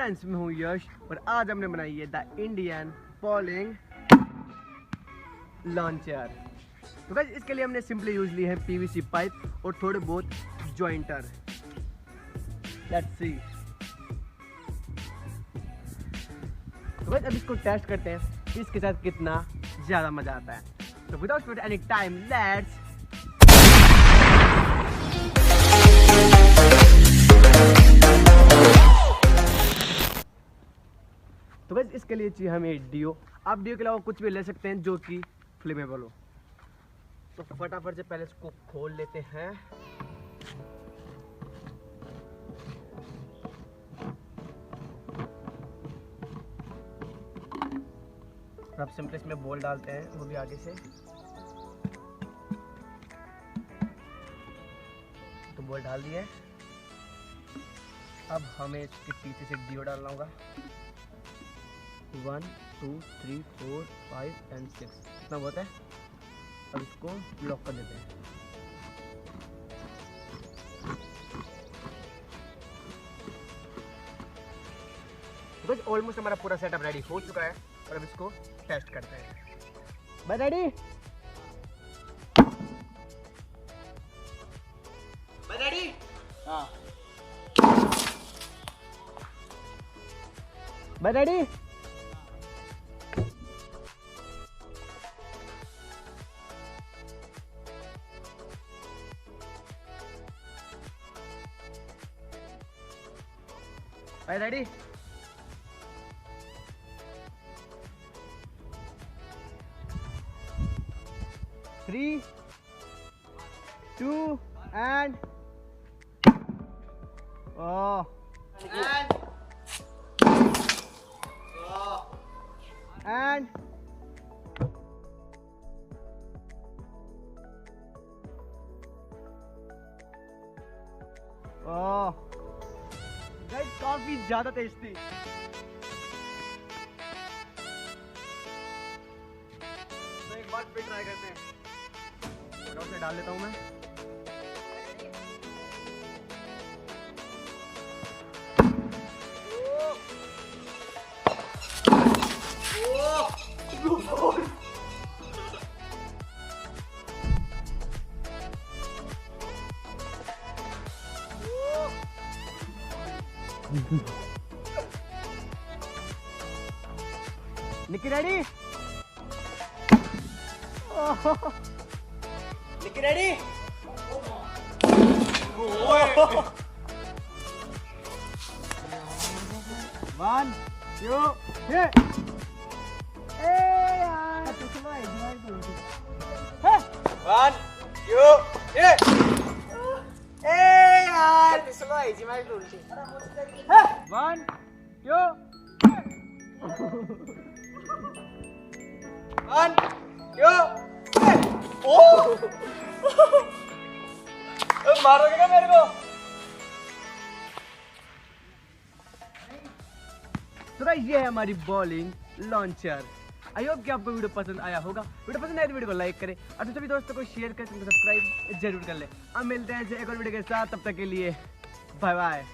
Friends, मैं हूँ यश और आज हमने बनाई है द इंडियन बॉलिंग लॉन्चर। तो गाइस इसके लिए हमने सिंपली यूज ली है पीवीसी पाइप और थोड़े बहुत जॉइंटर। Let's see. तो गाइस अब इसको टेस्ट करते हैं कि इसके साथ कितना ज़्यादा मज़ा आता है। तो विदाउट एनी टाइम लेट्स तो बस इसके लिए चाहिए हमें डीओ। आप डीओ के अलावा कुछ भी ले सकते हैं जो कि फ्लेमेबल हो। तो फटाफट से पहले इसको खोल लेते हैं। अब सिंपल इसमें बॉल डालते हैं, वो भी आगे से। तो बॉल डाल दिए। अब हमें इसके पीछे से डीओ डालना होगा। 1 2 3 4 5 एंड 6 इतना बहुत है। अब इसको लॉक कर देते हैं। बस ऑलमोस्ट हमारा पूरा सेटअप रेडी हो चुका है और अब इसको टेस्ट करते हैं। Bye ready? Bye ready? हाँ। Bye ready? Are you ready? Three, 2, and oh, and oh, and oh. Guys काफी ज्यादा टेस्टी। तो एक बार फिर ट्राई करते हैं। फटाफट से डाल लेता हूँ मैं। Nikki ready? Oh. Nikki ready? Oh. 1 2 3 Hey yaar, कितना है दिमाग तो है। 1 2 3 Hey यार, कितना है दिमाग तो उल्टी है। 1 2 1 2 ओह मारोगे क्या मेरे को? तो गाइस ये है हमारी बॉलिंग लॉन्चर। आई होप कि आपको वीडियो पसंद आया होगा। वीडियो पसंद आया तो वीडियो को लाइक करें और सभी दोस्तों को शेयर करें, सब्सक्राइब जरूर कर लें। अब मिलते हैं एक और वीडियो के साथ, तब तक के लिए बाय बाय।